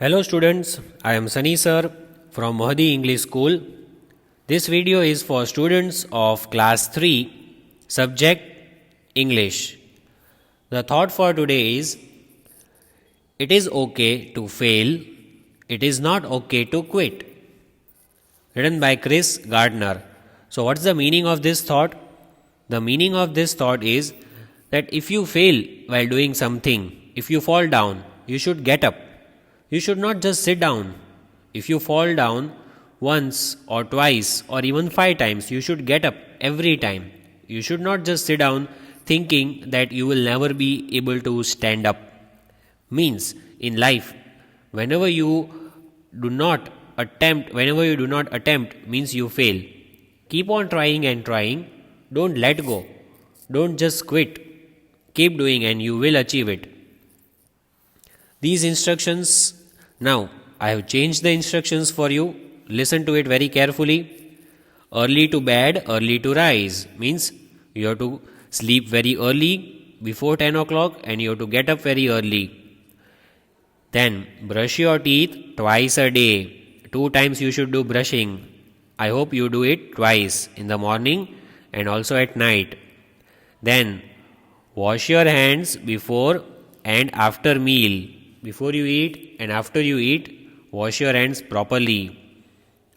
Hello students, I am Sunny sir from Mohadi English School. This video is for students of class 3, subject English. The thought for today is, it is okay to fail, it is not okay to quit. Written by Chris Gardner. So what's the meaning of this thought? The meaning of this thought is that if you fail while doing something, if you fall down, you should get up. You should not just sit down. If you fall down once or twice or even 5 times, you should get up every time. You should not just sit down thinking that you will never be able to stand up. Means in life, whenever you do not attempt means you fail. Keep on trying and trying. Don't let go. Don't just quit. Keep doing and you will achieve it. These instructions, now I have changed the instructions for you. Listen to it very carefully. Early to bed, early to rise means you have to sleep very early before 10 o'clock and you have to get up very early. Then brush your teeth twice a day. 2 times you should do brushing. I hope you do it twice, in the morning and also at night. Then wash your hands before and after meal. Before you eat and after you eat, wash your hands properly.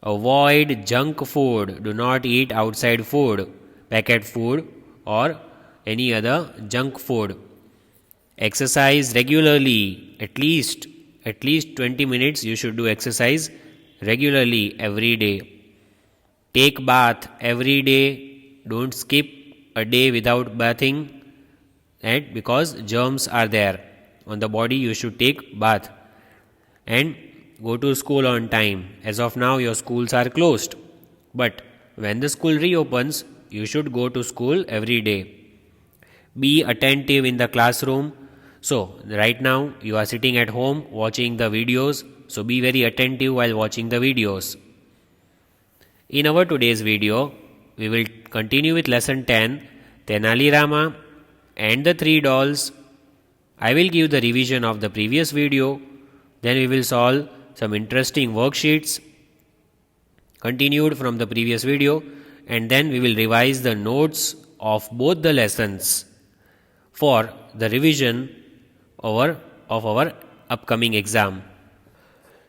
Avoid junk food. Do not eat outside food, packet food or any other junk food. Exercise regularly. At least 20 minutes you should do exercise regularly every day. Take bath every day. Don't skip a day without bathing, right? Because germs are there on the body. You should take bath and go to school on time. As of now, your schools are closed, but when the school reopens, you should go to school every day. Be attentive in the classroom. So right now you are sitting at home watching the videos, so be very attentive while watching the videos. In our today's video, we will continue with lesson 10, Tenali Rama and the 3 dolls. I will give the revision of the previous video, then we will solve some interesting worksheets continued from the previous video, and then we will revise the notes of both the lessons for the revision of our upcoming exam.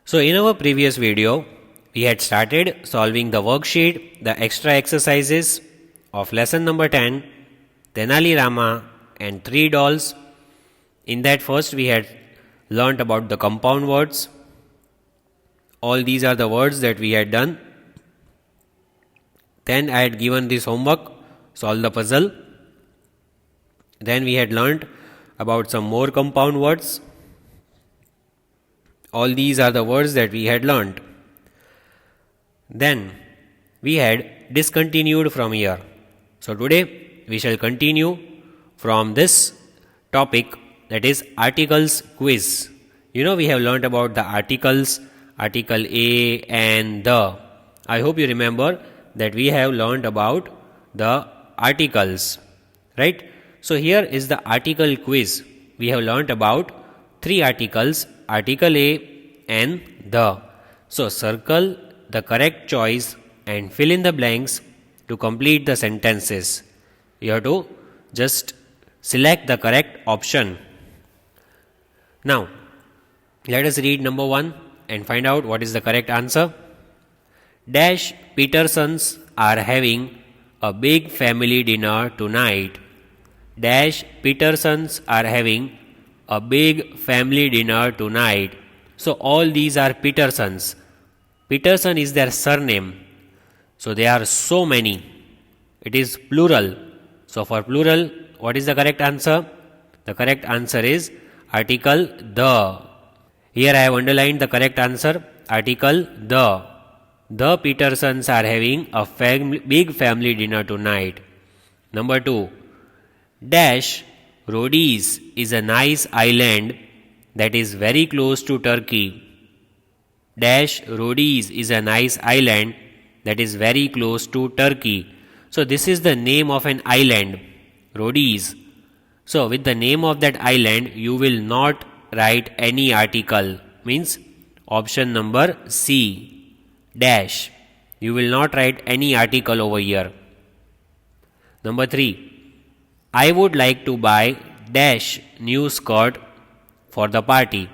So in our previous video, we had started solving the worksheet, the extra exercises of lesson number 10, Tenali Rama and 3 dolls. In that first we had learnt about the compound words. All these are the words that we had done. Then I had given this homework, solve the puzzle. Then we had learnt about some more compound words. All these are the words that we had learnt. Then we had discontinued from here. So today we shall continue from this topic, that is articles quiz. You know, we have learnt about the articles, article a and the. I hope you remember that we have learnt about the articles, right? So here is the article quiz. We have learnt about 3 articles, article a and the. So circle the correct choice and fill in the blanks to complete the sentences. You have to just select the correct option. Now, let us read number 1 and find out what is the correct answer. Dash Petersons are having a big family dinner tonight. Dash Petersons are having a big family dinner tonight. So all these are Petersons. Peterson is their surname. So there are so many. It is plural. So for plural, what is the correct answer? The correct answer is article the. Here I have underlined the correct answer, article the. The Petersons are having a big family dinner tonight. Number 2. Dash Rhodes is a nice island that is very close to Turkey. Dash Rhodes is a nice island that is very close to Turkey. So this is the name of an island, Rhodes. So with the name of that island, you will not write any article. Means Option number C, dash. You will not write any article over here. Number 3, I would like to buy dash new skirt for the party.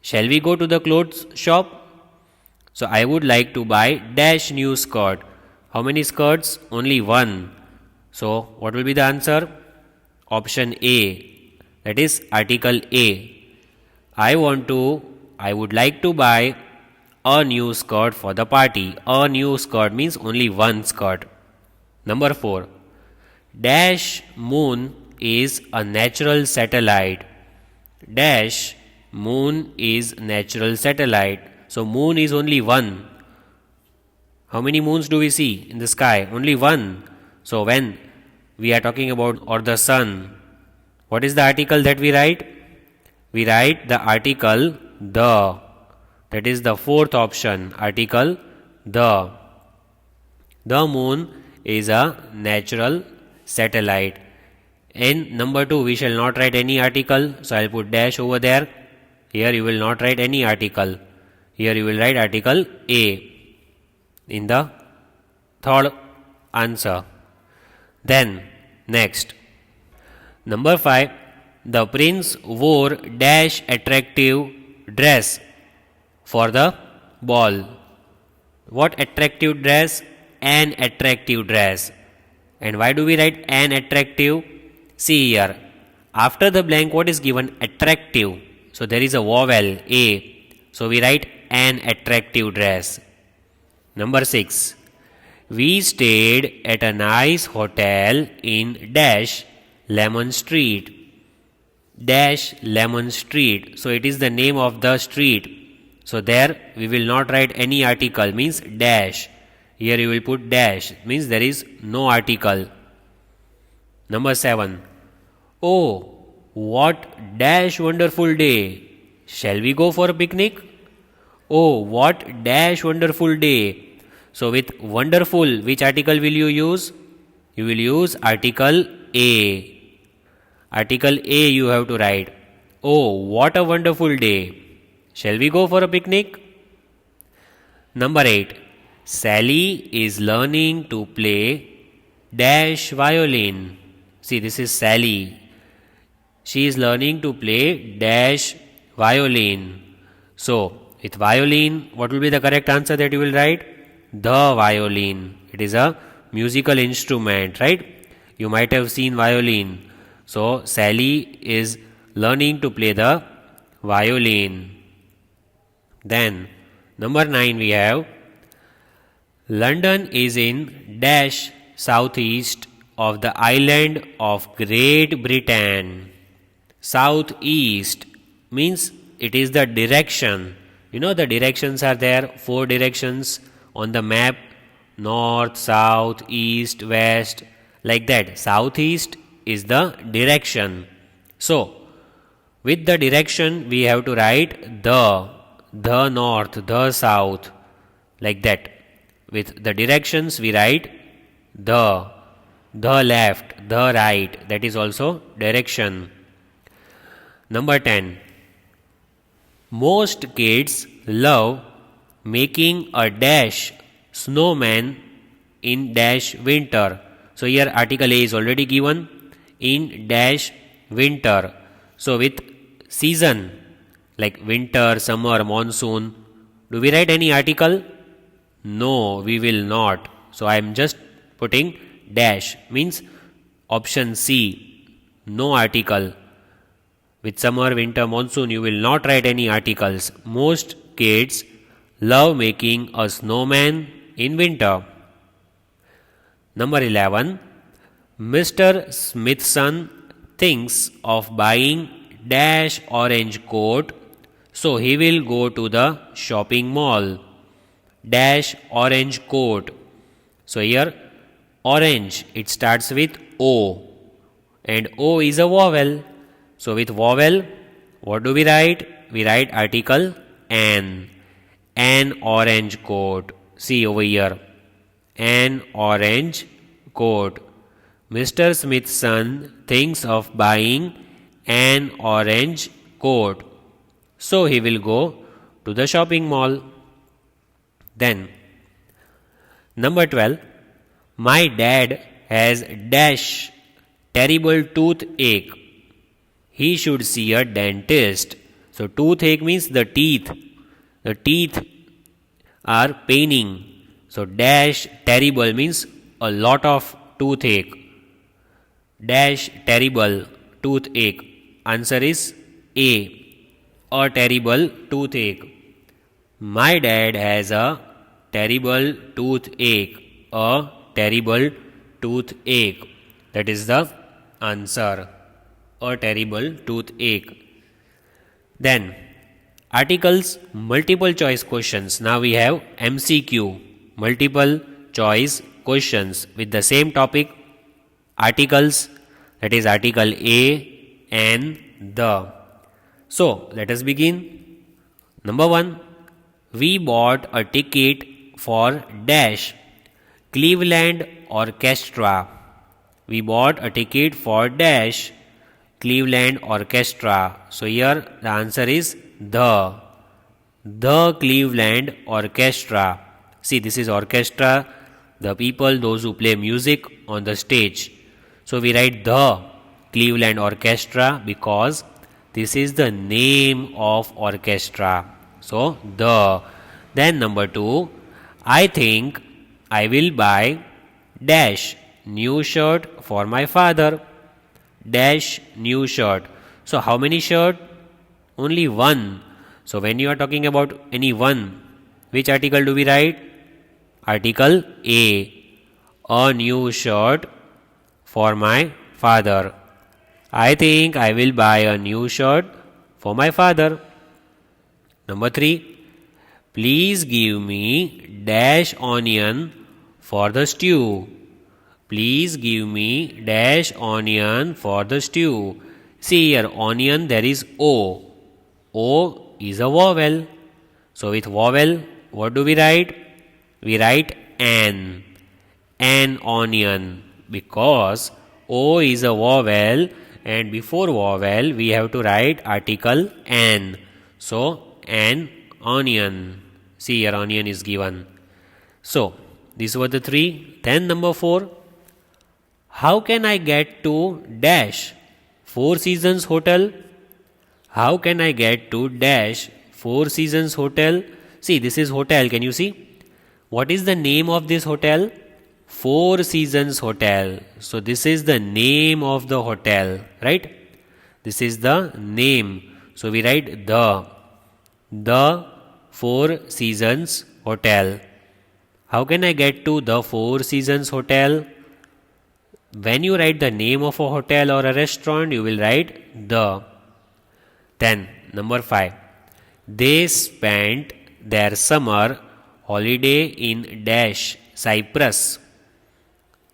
Shall we go to the clothes shop? So I would like to buy dash new skirt. How many skirts? Only one. So what will be the answer? Option A, that is article A. I would like to buy a new skirt for the party. A new skirt means only one skirt. Number 4, dash moon is a natural satellite. Dash moon is natural satellite. So moon is only one. How many moons do we see in the sky? Only one. So when we are talking about or the sun, what is the article that we write? We write the article the. That is the fourth option, article the. The moon is a natural satellite. In number 2, we shall not write any article. So I will put dash over there. Here you will not write any article. Here you will write article A in the third answer. Then next, number 5, the prince wore dash attractive dress for the ball. What attractive dress? An attractive dress. And why do we write an attractive? See here, after the blank what is given? Attractive. So there is a vowel A. So we write an attractive dress. Number 6, we stayed at a nice hotel in dash Lemon Street. Dash Lemon Street. So it is the name of the street. So there we will not write any article, means dash. Here you will put dash, means there is no article. Number 7, oh, what dash wonderful day. Shall we go for a picnic? Oh, what dash wonderful day. So with wonderful, which article will you use? You will use article A. Article A you have to write. Oh, what a wonderful day. Shall we go for a picnic? Number 8, Sally is learning to play dash violin. See, this is Sally. She is learning to play dash violin. So with violin, what will be the correct answer that you will write? The violin. It is a musical instrument, right? You might have seen violin. So Sally is learning to play the violin. Then number 9 we have, London is in dash southeast of the island of Great Britain. Southeast means it is the direction. You know the directions are there, 4 directions on the map, north, south, east, west, like that. Southeast is the direction. So with the direction we have to write the north, the south, like that. With the directions we write the left, the right, that is also direction. Number 10, most kids love making a dash snowman in dash winter. So here article A is already given, in dash winter. So with season like winter, summer, monsoon, do we write any article? No, we will not. So I am just putting dash, means option C, no article. With summer, winter, monsoon, you will not write any articles. Most kids love making a snowman in winter. Number 11, Mr. Smithson thinks of buying dash orange coat, so he will go to the shopping mall. Dash orange coat. So here orange, it starts with O, and O is a vowel. So with vowel, what do we write? We write article an orange coat. See over here, an orange coat. Mr. Smithson thinks of buying an orange coat, so he will go to the shopping mall. Then, number 12, my dad has dash terrible toothache. He should see a dentist. So, toothache means the teeth. The teeth are paining. So, dash terrible means a lot of toothache. Dash terrible toothache. Answer is A terrible toothache. My dad has a terrible toothache. A terrible toothache. That is the answer. A terrible toothache. Then, articles, multiple choice questions. Now we have MCQ, multiple choice questions with the same topic. Articles, that is article A and the. So, let us begin. Number 1, we bought a ticket for dash Cleveland Orchestra. We bought a ticket for dash Cleveland Orchestra. So, here the answer is the Cleveland Orchestra. See, this is orchestra, the people, those who play music on the stage. So, we write the Cleveland Orchestra because this is the name of orchestra. So, the. Then number 2, I think I will buy dash new shirt for my father. Dash new shirt. So, how many shirt? Only one. So, when you are talking about any one, which article do we write? Article A new shirt for my father. I think I will buy a new shirt for my father. Number 3, please give me dash onion for the stew. Please give me dash onion for the stew. See here, onion, there is O. O is a vowel. So, with vowel, what do we write? We write an onion, because O is a vowel and before vowel we have to write article an. So, an onion. See here, onion is given. So, these were the 3. Then number 4, how can I get to dash Four Seasons Hotel? How can I get to dash Four Seasons Hotel? See, this is hotel. Can you see? What is the name of this hotel? Four Seasons Hotel. So, this is the name of the hotel, right? This is the name. So, we write the Four Seasons Hotel. How can I get to the Four Seasons Hotel? When you write the name of a hotel or a restaurant, you will write the. Then, number 5. They spent their summer holiday in dash Cyprus.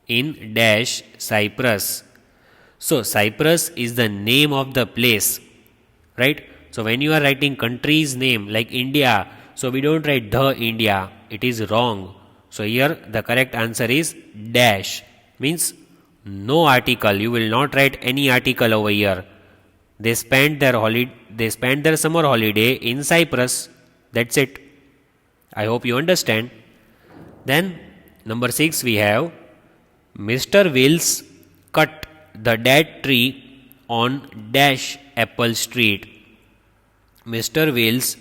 In dash Cyprus. So, Cyprus is the name of the place, right? So, when you are writing country's name like India, so we don't write the India. It is wrong. So, here the correct answer is dash. Means no article. You will not write any article over here. They spent their summer holiday in Cyprus. That's it. I hope you understand. Then number 6 we have Mr. Wills cut the dead tree on dash Apple Street. Mr. Wills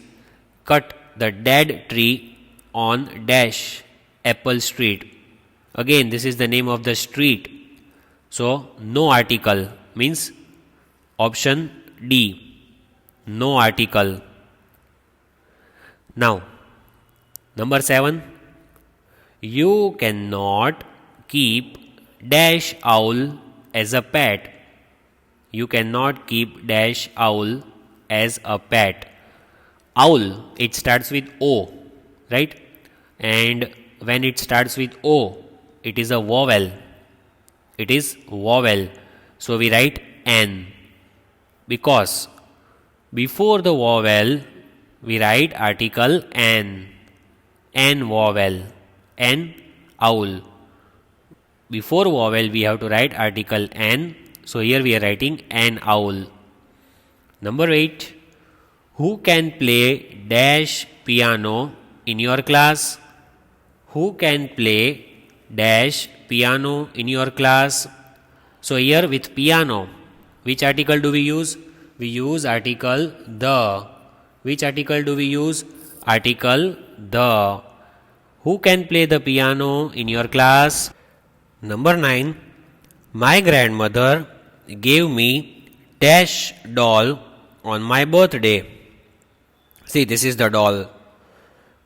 cut the dead tree on dash Apple Street. Again, this is the name of the street. So, no article means option D. No article. Now, number 7. You cannot keep dash owl as a pet. You cannot keep dash owl as a pet. Owl, it starts with O, right? And when it starts with O, it is a vowel. It is vowel. So, we write N. Because before the vowel, we write article N. N vowel. N owl. Before vowel, we have to write article N. So, here we are writing an owl. Number 8. Who can play dash piano in your class? Who can play dash piano in your class? So here with piano, which article do we use? We use article the. Which article do we use? Article the. Who can play the piano in your class? Number 9. My grandmother gave me dash doll on my birthday. See, this is the doll.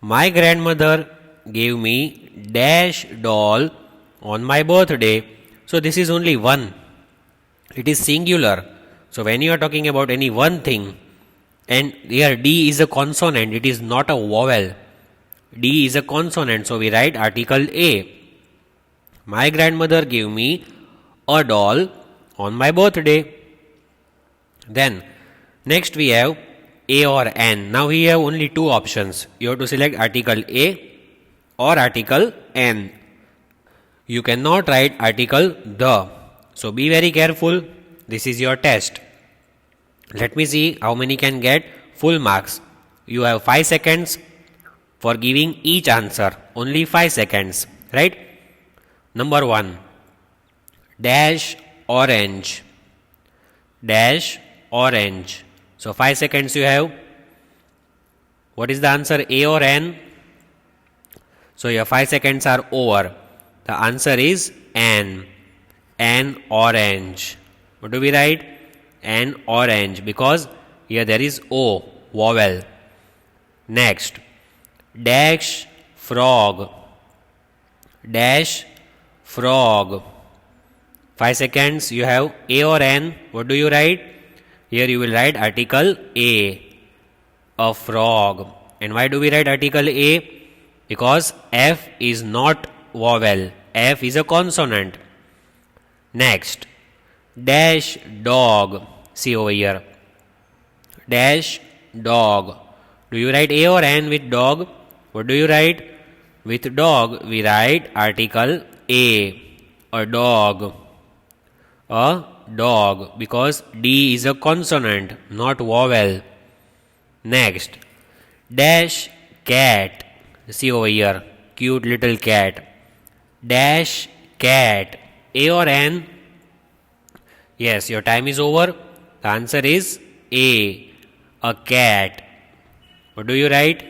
My grandmother gave me dash doll on my birthday. So this is only one. It is singular. So when you are talking about any one thing, and here D is a consonant, it is not a vowel. D is a consonant, so we write article A. My grandmother gave me a doll on my birthday. Then next we have A or N. Now we have only two options. You have to select article A or article N. You cannot write article the. So be very careful. This is your test. Let me see how many can get full marks. You have 5 seconds for giving each answer. Only 5 seconds. Right? Number 1. Dash orange. Dash orange. So 5 seconds you have. What is the answer, A or N? So your 5 seconds are over. The answer is N. N orange. What do we write? N orange, because here there is O, vowel. Next. Dash frog. Dash frog. 5 seconds you have. A or N? What do you write? Here you will write article A frog. And why do we write article A? Because F is not vowel. F is a consonant. Next. Dash dog. See over here. Dash dog. Do you write A or N with dog? What do you write? With dog we write article A dog. A dog, because D is a consonant, not vowel. Next. Dash cat. See over here. Cute little cat. Dash cat. A or N? Yes, your time is over. The answer is A cat. What do you write?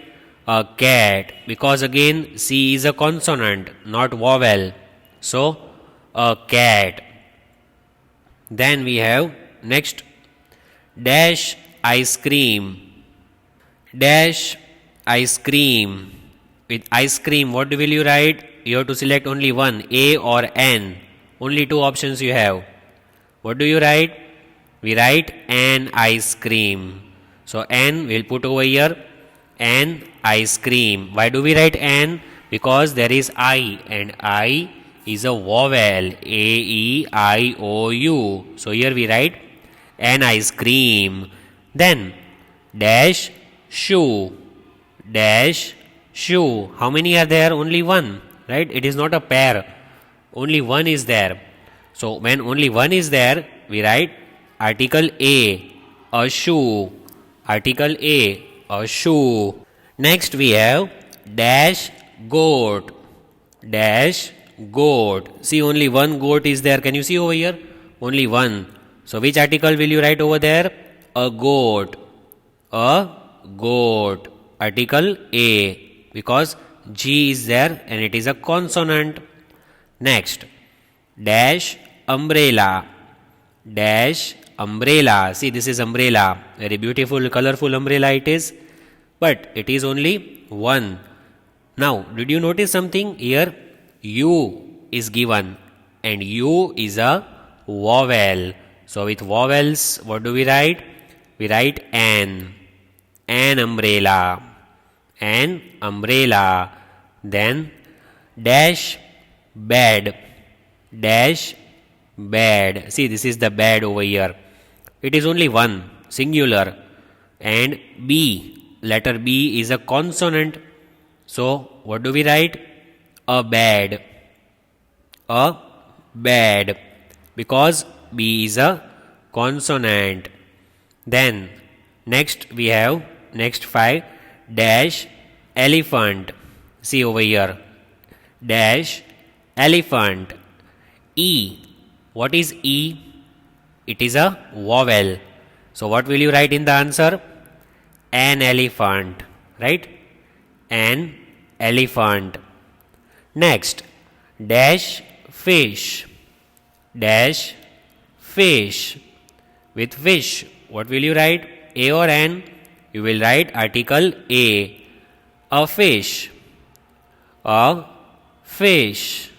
A cat, because again C is a consonant, not vowel. So a cat. Then we have next. Dash ice cream. Dash ice cream. With ice cream, what will you write? You have to select only one, A or N. Only two options you have. What do you write? We write an ice cream. So N we'll put over here. An ice cream. Why do we write N? Because there is I, and I is a vowel. A-E-I-O-U. So here we write an ice cream. Then dash shoe. Dash shoe. How many are there? Only one. Right? It is not a pair. Only one is there. So when only one is there, we write article A shoe. Article A shoe. Next we have dash goat. Dash goat. See, only one goat is there. Can you see over here? Only one. So which article will you write over there? A goat. A goat. Article A, because G is there and it is a consonant. Next. Dash umbrella. Dash umbrella. See, this is umbrella. Very beautiful, colorful umbrella it is. But it is only one. Now, did you notice something here? U is given and U is a vowel. So with vowels, what do we write? We write an. An umbrella. An umbrella. Then dash bed. Dash bed. See, this is the bed over here. It is only one, singular. And B, letter B is a consonant. So what do we write? A bed. A bed. Because B is a consonant. Then next we have Next 5. Dash elephant. See over here. Dash elephant. E. What is E? It is a vowel. So what will you write in the answer? An elephant. Right? An elephant. Next. Dash fish. Dash fish. With fish, what will you write? A or N? You will write article A. A fish. A fish.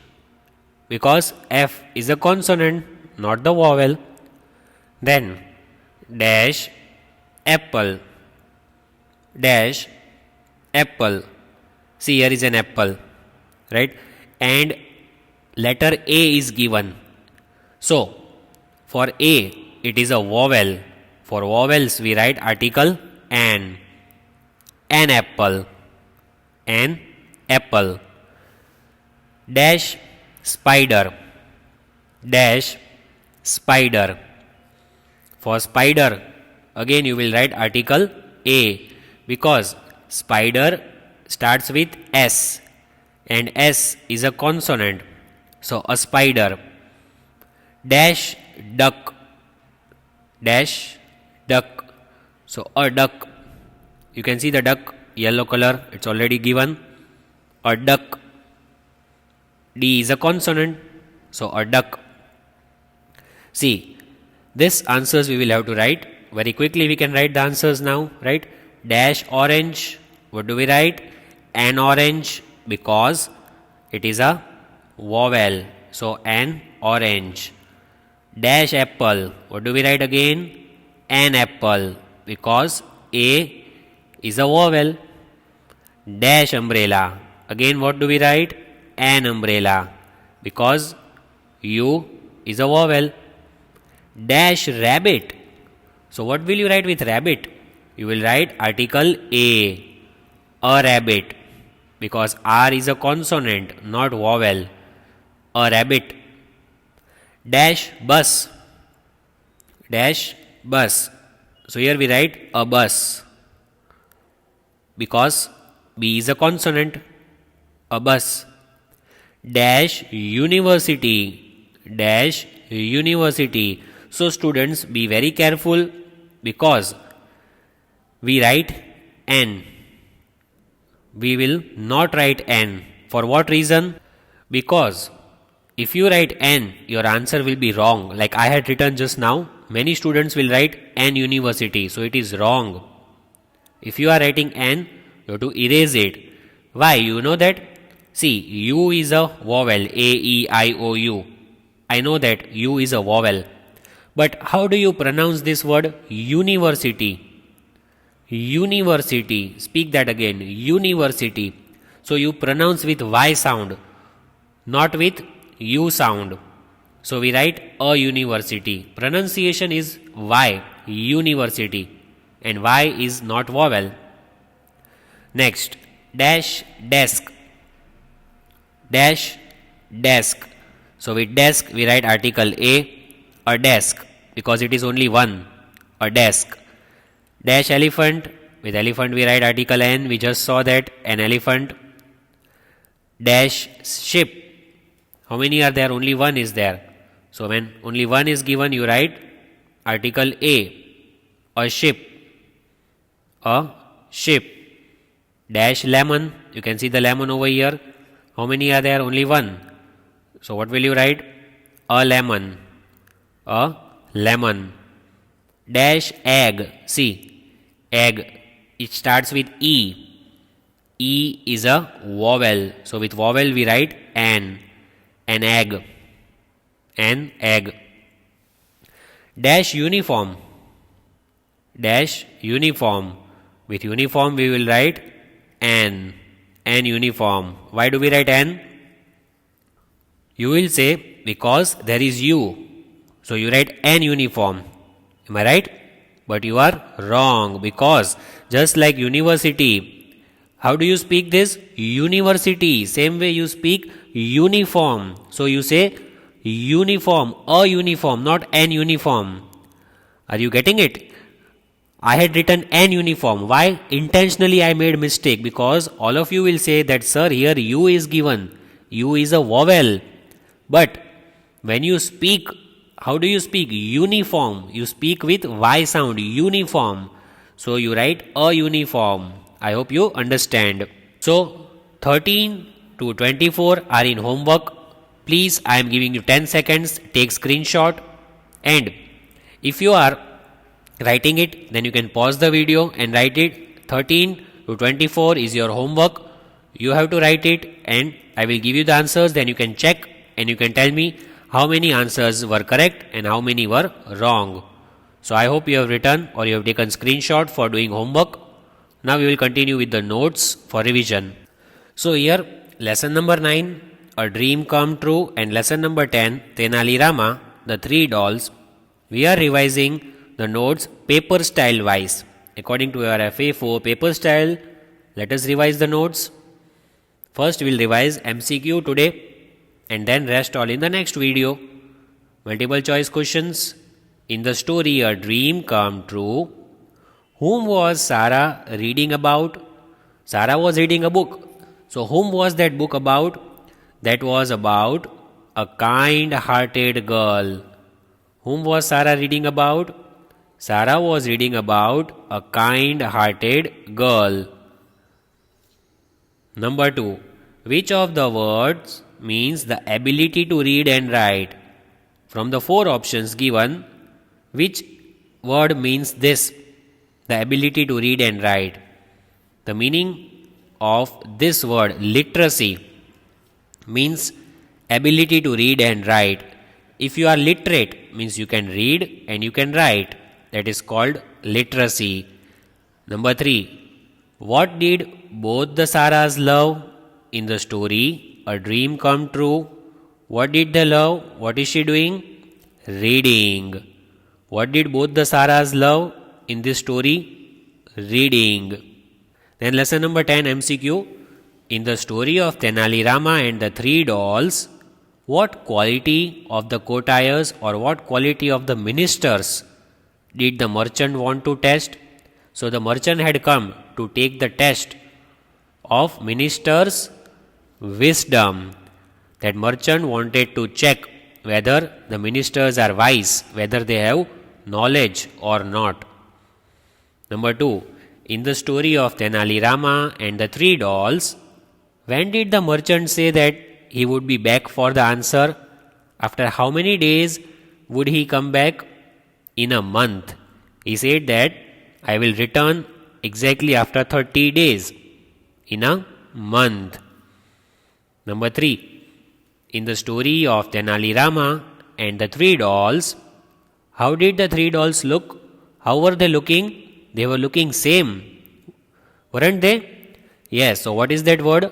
Because F is a consonant, not the vowel. Then dash apple. Dash apple. See, here is an apple, right? And letter A is given. So for A, it is a vowel. For vowels, we write article an. An apple. An apple. Dash spider. Dash spider. For spider, again you will write article A, because spider starts with S and S is a consonant. So a spider. Dash duck. Dash duck. So a duck. You can see the duck, yellow color, it's already given. A duck. D is a consonant. So a duck. See, this answers we will have to write. Very quickly we can write the answers now, right? Dash orange. What do we write? An orange, because it is a vowel. So an orange. Dash apple. What do we write again? An apple, because A is a vowel. Dash umbrella. Again what do we write? An umbrella, because U is a vowel. Dash rabbit. So what will you write with rabbit? You will write article A rabbit, because R is a consonant, not vowel. A rabbit. Dash bus. Dash bus. So here we write a bus, because B is a consonant. A bus. Dash university. Dash university. So students, be very careful, because we write N. We will not write N. For what reason? Because if you write N, your answer will be wrong. Like I had written just now, many students will write N university, so it is wrong. If you are writing N, you have to erase it. Why? You know that? See, U is a vowel, A, E, I, O, U. I know that U is a vowel. But how do you pronounce this word? University. University. Speak that again. University. So you pronounce with Y sound, not with U sound. So we write a university. Pronunciation is Y, university. And Y is not vowel. Next, dash desk. Dash desk. So with desk we write article a desk, because it is only one, a desk. Dash elephant. With elephant we write article N, we just saw that, an elephant. Dash ship. How many are there? Only one is there. So when only one is given, you write article a ship. A ship. Dash lemon. You can see the lemon over here. How many are there? Only one. So what will you write? A lemon. A lemon. Dash egg. See, egg. It starts with E. E is a vowel. So with vowel we write an egg. An egg. Dash uniform. Dash uniform. With uniform we will write an uniform. Why do we write an? You will say, because there is U. So you write an uniform. Am I right? But you are wrong, because just like university, how do you speak this? University. Same way you speak uniform. So you say uniform, a uniform, not an uniform. Are you getting it? I had written an uniform. Why? Intentionally I made mistake, because all of you will say that sir, here U is given. U is a vowel. But when you speak, how do you speak? Uniform. You speak with Y sound. Uniform. So you write a uniform. I hope you understand. So 13 to 24 are in homework. Please, I am giving you 10 seconds. Take screenshot. And if you are writing it, then you can pause the video and write it. 13 to 24 is your homework. You have to write it and I will give you the answers. Then you can check and you can tell me how many answers were correct and how many were wrong. So I hope you have written or you have taken screenshot for doing homework. Now we will continue with the notes for revision. So here lesson number 9, A Dream Come True, and lesson number 10, Tenali Rama, The Three Dolls. We are revising the notes paper style wise. According to our FA4 paper style, let us revise the notes. First we will revise MCQ today and then rest all in the next video. Multiple choice questions. In the story A Dream Come True, whom was Sarah reading about? Sarah was reading a book. So whom was that book about? That was about a kind-hearted girl. Whom was Sarah reading about? Sarah was reading about a kind-hearted girl. Number 2. Which of the words means the ability to read and write? From the 4 options given, which word means this? The ability to read and write. The meaning of this word, literacy, means ability to read and write. If you are literate, means you can read and you can write. That is called literacy. Number 3. What did both the Sarahs love in the story A Dream Come True? What did they love? What is she doing? Reading. What did both the Sarahs love in this story? Reading. Then lesson number 10 MCQ. In the story of Tenali Rama and the Three Dolls, what quality of the courtiers or what quality of the ministers did the merchant want to test? So the merchant had come to take the test of ministers' wisdom. That merchant wanted to check whether the ministers are wise, whether they have knowledge or not. Number 2. In the story of Tenali Rama and the Three Dolls, when did the merchant say that he would be back for the answer? After how many days would he come back? In a month. He said that I will return exactly after 30 days. In a month. Number 3. In the story of Tenali Rama and the Three Dolls, how did the Three Dolls look? How were they looking? They were looking same. Weren't they? Yes, so what is that word?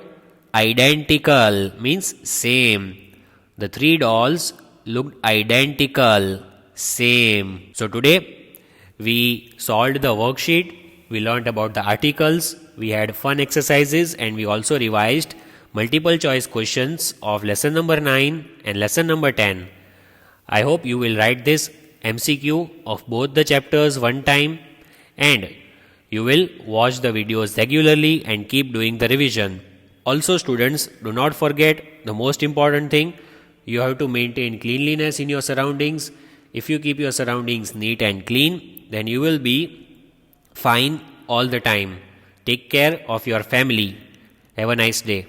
Identical means same. The Three Dolls looked identical, same. So today we solved the worksheet, we learned about the articles, we had fun exercises, and we also revised multiple choice questions of lesson number 9 and lesson number 10. I hope you will write this MCQ of both the chapters one time and you will watch the videos regularly and keep doing the revision. Also students, do not forget the most important thing, you have to maintain cleanliness in your surroundings. If you keep your surroundings neat and clean, then you will be fine all the time. Take care of your family. Have a nice day.